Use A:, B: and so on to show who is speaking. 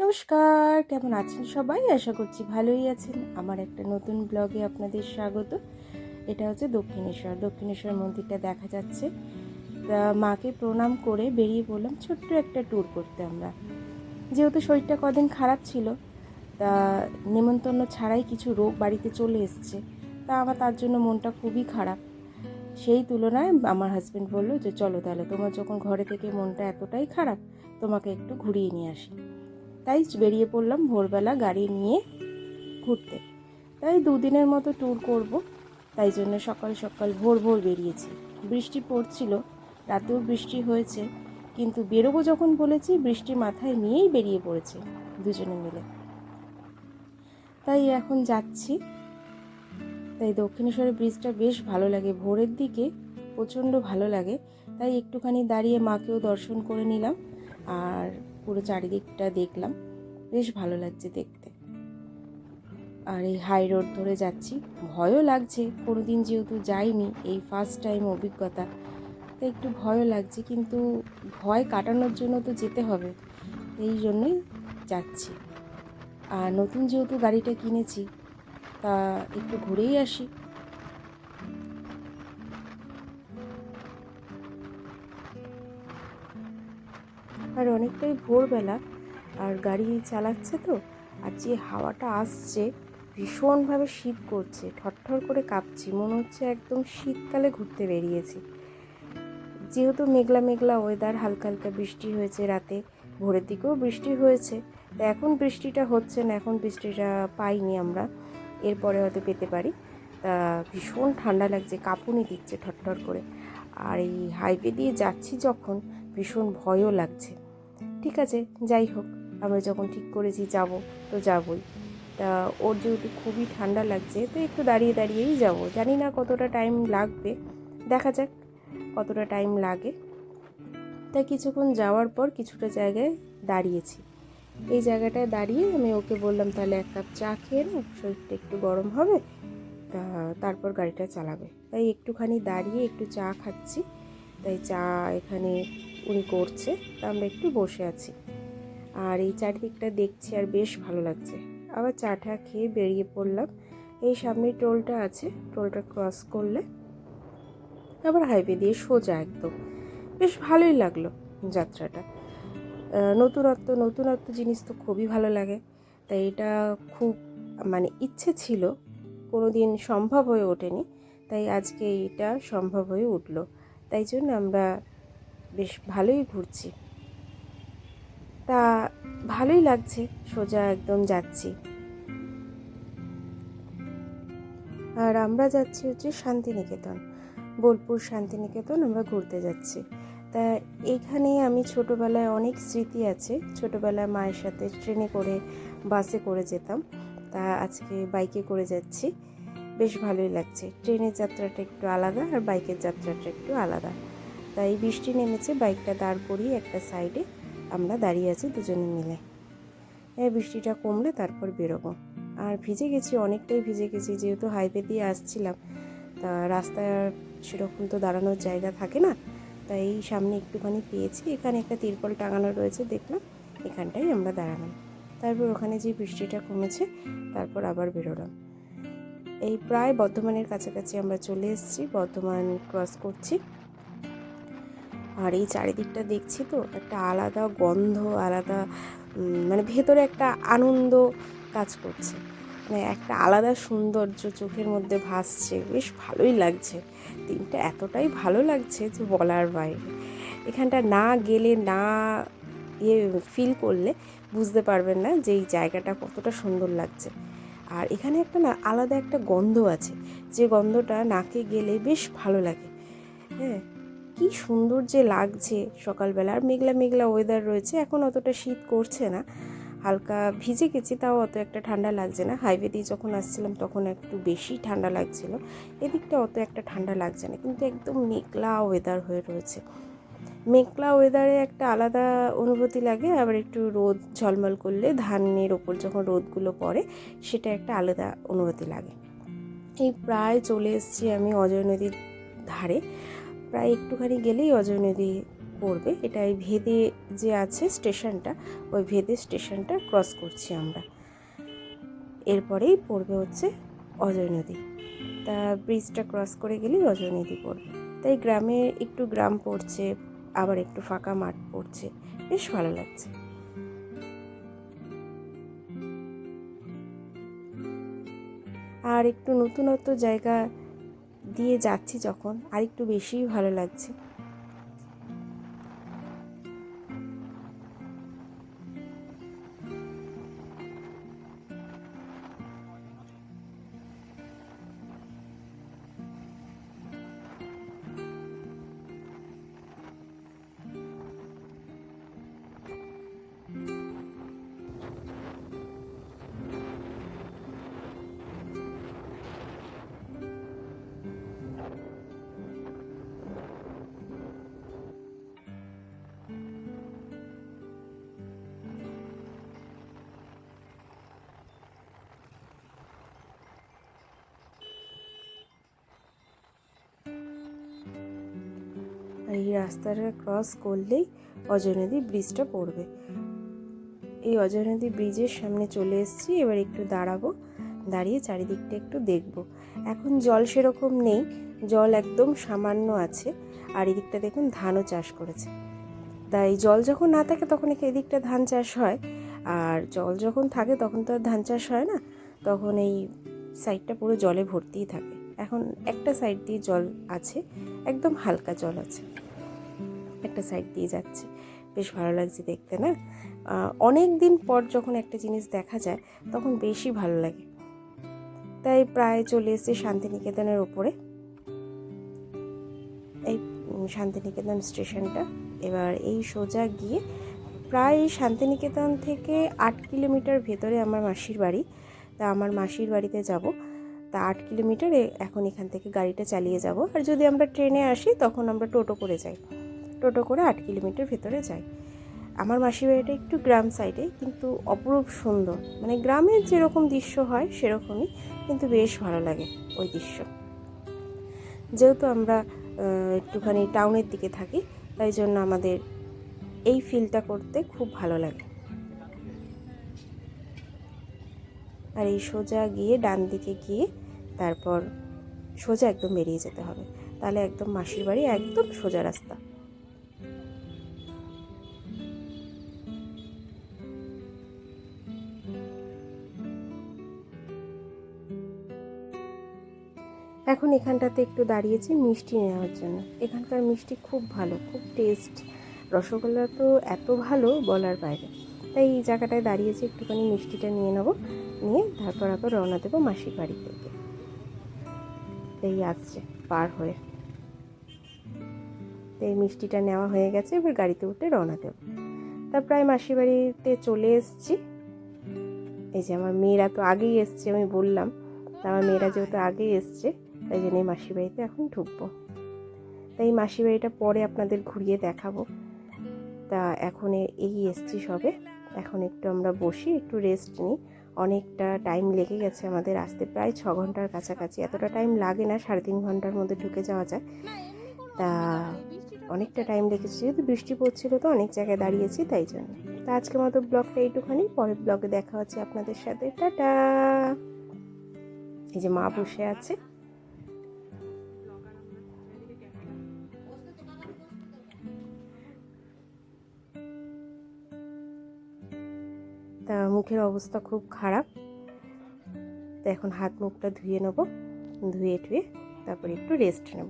A: নমস্কার, কেমন আছেন সবাই? আশা করছি ভালোই আছেন। আমার একটা নতুন ব্লগে আপনাদের স্বাগত। এটা হচ্ছে দক্ষিণেশ্বর মন্দিরটা দেখা যাচ্ছে। তা মাকে প্রণাম করে বেরিয়ে পড়লাম ছোট্ট একটা ট্যুর করতে আমরা। যেহেতু শরীরটা কদিন খারাপ ছিল, তা নেমন্তন্ন ছাড়াই কিছু রোগ বাড়িতে চলে এসছে। তা আমার তার জন্য মনটা খুবই খারাপ। সেই তুলনায় আমার হাজব্যান্ড বলল যে চলো তাহলে, তোমার যখন ঘরে থেকে মনটা এতটাই খারাপ, তোমাকে একটু ঘুরিয়ে নিয়ে আসি। তাই বেরিয়ে পড়লাম ভোরবেলা গাড়ি নিয়ে ঘুরতে। তাই 2 দিনের মতো ট্যুর করব, তাই জন্য সকাল সকাল ভোর ভোর বেরিয়েছি। বৃষ্টি পড়ছিল, রাতেও বৃষ্টি হয়েছে, কিন্তু বেরোবো যখন বলেছি বৃষ্টি মাথায় নিয়েই বেরিয়ে পড়েছে দুজনে মিলে। তাই এখন যাচ্ছি। তাই দক্ষিণেশ্বরের ব্রিজটা বেশ ভালো লাগে, ভোরের দিকে প্রচণ্ড ভালো লাগে। তাই একটুখানি দাঁড়িয়ে মাকেও দর্শন করে নিলাম আর পুরো চারিদিকটা দেখলাম, বেশ ভালো লাগছে দেখতে। আর এই হাই রোড ধরে যাচ্ছি, ভয়ও লাগছে, কোনোদিন যেহেতু যাইনি, এই ফার্স্ট টাইম অভিজ্ঞতা, তাই একটু ভয়ও লাগছে, কিন্তু ভয় কাটানোর জন্য তো যেতে হবে, এই জন্যই যাচ্ছি। আর নতুন যেহেতু গাড়িটা কিনেছি, তা একটু ঘুরেই আসি। আর অনেকটাই ভোরবেলা, আর গাড়ি চালাচ্ছে তো, আর যে হাওয়াটা আসছে ভীষণভাবে শীত করছে, ঠরঠর করে কাঁপছি, মনে হচ্ছে একদম শীতকালে ঘুরতে বেরিয়েছি। যেহেতু মেঘলা মেঘলা ওয়েদার, হালকা হালকা বৃষ্টি হয়েছে রাতে, ভোরের দিকেও বৃষ্টি হয়েছে। তো এখন বৃষ্টিটা হচ্ছে না, এখন বৃষ্টিটা পাইনি আমরা, এরপরে হয়তো পেতে পারি। তা ভীষণ ঠান্ডা লাগছে, কাঁপুনি দিচ্ছে ঠরঠর করে। আর এই হাইওয়ে দিয়ে যাচ্ছি যখন, ভীষণ ভয়ও লাগছে। ঠিক আছে, যাই হোক, আমরা যখন ঠিক করেছি যাব, তো যাবই। তা ওর যেহেতু খুবই ঠান্ডা লাগছে, তো একটু দাঁড়িয়ে দাঁড়িয়েই যাব, জানি না কতটা টাইম লাগবে, দেখা যাক কতটা টাইম লাগে। তাই কিছুক্ষণ যাওয়ার পর কিছুটা জায়গায় দাঁড়িয়েছি। এই জায়গাটায় দাঁড়িয়ে আমি ওকে বললাম তাহলে 1 কাপ চা খেয়ে নাও, শরীরটা একটু গরম হবে, তারপর গাড়িটা চালাবে। তাই একটুখানি দাঁড়িয়ে একটু চা খাচ্ছি। তাই চা এখানে উনি করছে, তা আমরা একটু বসে আছি আর এই চারিদিকটা দেখছি, আর বেশ ভালো লাগছে। আবার চাটা খেয়ে বেরিয়ে পড়লাম। এই সামনে টোলটা আছে, টোলটা ক্রস করলে আবার হাইওয়ে দিয়ে সোজা একদম। বেশ ভালোই লাগলো যাত্রাটা। নতুনত্ব জিনিস তো খুবই ভালো লাগে। তাই এটা খুব ইচ্ছে ছিল, কোনো দিন সম্ভব হয়ে ওঠেনি, তাই আজকে এটা সম্ভব হয়ে উঠলো। তাই জন্য আমরা বেশ ভালোই ঘুরছি। তা ভালোই লাগছে, সোজা একদম যাচ্ছি। আর আমরা যাচ্ছি হচ্ছে শান্তিনিকেতন, বোলপুর শান্তিনিকেতন আমরা ঘুরতে যাচ্ছি। তা এইখানে আমি ছোটোবেলায় অনেক স্মৃতি আছে, ছোটোবেলায় মায়ের সাথে ট্রেনে করে, বাসে করে যেতাম, তা আজকে বাইকে করে যাচ্ছি। বেশ ভালোই লাগছে, ট্রেনের যাত্রাটা একটু আলাদা আর বাইকের যাত্রাটা একটু আলাদা। তাই বৃষ্টি নেমেছে, বাইকটা দাঁড় করিয়ে একটা সাইডে আমরা দাঁড়িয়ে আছি দুজনে মিলে। বৃষ্টিটা কমলে তারপর বেরোবো। আর ভিজে গেছি, অনেকটাই ভিজে গেছি, যেহেতু হাইওয়ে দিয়ে আসছিলাম, তা রাস্তায় সেরকম তো দাঁড়ানোর জায়গা থাকে না, তাই সামনে একটুখানি পেয়েছি, এখানে একটা তিরপল টাঙানো রয়েছে দেখলাম, এখানটাই আমরা দাঁড়ালাম। তারপর ওখানে যে বৃষ্টিটা কমেছে, তারপর আবার বেরোলাম। এই প্রায় বর্ধমানের কাছাকাছি আমরা চলে এসেছি, বর্ধমান ক্রস করছি। আর এই চারিদিকটা দেখছি তো, একটা আলাদা গন্ধ, আলাদা ভেতরে একটা আনন্দ কাজ করছে, একটা আলাদা সৌন্দর্য চোখের মধ্যে ভাসছে, বেশ ভালোই লাগছে। দিনটা এতটাই ভালো লাগছে যে বলার বাইরে। এখানটা না গেলে, না ফিল করলে বুঝতে পারবেন না যে এই জায়গাটা কতটা সুন্দর লাগছে। আর এখানে একটা আলাদা একটা গন্ধ আছে, যে গন্ধটা নাকে গেলে বেশ ভালো লাগে। হ্যাঁ, কি সুন্দর যে লাগছে সকালবেলা। আর মেঘলা মেঘলা ওয়েদার রয়েছে, এখন অতটা শীত করছে না, হালকা ভিজে গেছি, তাও অত একটা ঠান্ডা লাগছে না। হাইওয়ে দিয়ে যখন আসছিলাম তখন একটু বেশি ঠান্ডা লাগছিল, এদিকটা অত একটা ঠান্ডা লাগছে না, কিন্তু একদম মেঘলা ওয়েদার হয়ে রয়েছে। মেঘলা ওয়েদারে একটা আলাদা অনুভূতি লাগে, আবার একটু রোদ ঝলমল করলে ধানের ওপর যখন রোদগুলো পড়ে, সেটা একটা আলাদা অনুভূতি লাগে। এই প্রায় চলে এসেছি আমি অজয় নদীর ধারে, প্রায় একটুখানি গেলেই অজয় নদী পড়বে। এটা এই ভেদে যে আছে স্টেশনটা, ওই ভেদে স্টেশনটা ক্রস করছি আমরা। এরপরেই পড়বে হচ্ছে অজয় নদী। তা ব্রিজটা ক্রস করে গেলেই অজয় নদী পড়বে। তাই গ্রামে একটু গ্রাম পড়ছে, আবার একটু ফাঁকা মাঠ পড়ছে, বেশ ভালো লাগছে। আর একটু নতুনত্ব জায়গা দিয়ে যাচ্ছি যখন, আর একটু বেশিই ভালো লাগছে। এই রাস্তাটা ক্রস করলেই অজয় নদী ব্রিজটা পড়বে। এই অজয় নদী ব্রিজের সামনে চলে এসেছি। এবার একটু দাঁড়াবো, দাঁড়িয়ে চারিদিকটা একটু দেখব। এখন জল সেরকম নেই, জল একদম সামান্য আছে। আর এদিকটা দেখুন ধানও চাষ করেছে। তাই জল যখন না থাকে তখন এদিকটা ধান চাষ হয়, আর জল যখন থাকে তখন তো আর ধান চাষ হয় না। তখন এই সাইডটা পুরো জলে ভর্তিই থাকে। এখন একটা সাইড দিয়ে জল আছে, একদম হালকা জল আছে, একটা সাইড দিয়ে যাচ্ছে। বেশ ভালো লাগছে দেখতে না? অনেক দিন পর যখন একটা জিনিস দেখা যায় তখন বেশি ভালো লাগে। তাই প্রায় চলে এসেছি শান্তিনিকেতনের ওপরে। এই শান্তিনিকেতন স্টেশনটা। এবার এই সোজা গিয়ে প্রায় শান্তিনিকেতন থেকে 8 কিলোমিটার ভেতরে আমার মাসির বাড়ি। তা আমার মাসির বাড়িতে যাব। তা 8 কিলোমিটারে এখন এখান থেকে গাড়িটা চালিয়ে যাব। আর যদি আমরা ট্রেনে আসি তখন আমরা টোটো করে যাই, টোটো করে 8 কিলোমিটার ভেতরে যাই। আমার মাসির বাড়িটা একটু গ্রাম সাইডে, কিন্তু অপরূপ সুন্দর, মানে গ্রামের যেরকম দৃশ্য হয় সেরকমই, কিন্তু বেশ ভালো লাগে ওই দৃশ্য। যেহেতু আমরা একটুখানি টাউনের দিকে থাকি, তাই জন্য আমাদের এই ফিলটা করতে খুব ভালো লাগে। আর এই সোজা গিয়ে ডান দিকে গিয়ে তারপর সোজা একদম বেরিয়ে যেতে হবে, তাহলে একদম মাসির বাড়ি, একদম সোজা রাস্তা। এখন এখানটাতে একটু দাঁড়িয়েছি মিষ্টি নেওয়ার জন্য। এখানকার মিষ্টি খুব ভালো, খুব টেস্ট। রসগোল্লা তো এত ভালো বলার বাইরে। তাই এই জায়গাটায় দাঁড়িয়েছি, একটুখানি মিষ্টিটা নিয়ে নেবো, নিয়ে তারপর আবার রওনা দেবো মাসির বাড়ি থেকে। এই আসছে পার হয়ে, এই মিষ্টিটা নেওয়া হয়ে গেছে, এবার গাড়িতে উঠে রওনা দেবো। তা প্রায় মাসির বাড়িতে চলে এসেছি। এই যে আমার মেয়েরা তো আগেই এসছে, আমি বললাম। তা আমার মেয়েরা যেহেতু আগেই এসছে, তাই জন্য এই মাসির বাড়িতে এখন ঢুকবো। তাই মাসির বাড়িটা পরে আপনাদের ঘুরিয়ে দেখাবো। তা এখন এই এসছি সবে, এখন একটু আমরা বসি, একটু রেস্ট নিই। অনেকটা টাইম লেগে গেছে আমাদের আসতে, প্রায় 6 ঘন্টার কাছাকাছি। এতটা টাইম লাগে না, 3.5 ঘন্টার মধ্যে ঢুকে যাওয়া যায়। তা অনেকটা টাইম লেগেছে, যেহেতু বৃষ্টি পড়ছিল তো অনেক জায়গায় দাঁড়িয়েছি, তাই জন্য। তা আজকের মতো ব্লগটা এইটুখানি, পরের ব্লগে দেখা হচ্ছে আপনাদের সাথে। টাটা। এই যে মা বসে আছে। তা মুখের অবস্থা খুব খারাপ, তো এখন হাত মুখটা ধুয়ে নেবো, ধুয়ে টুয়ে তারপরে একটু রেস্ট নেব।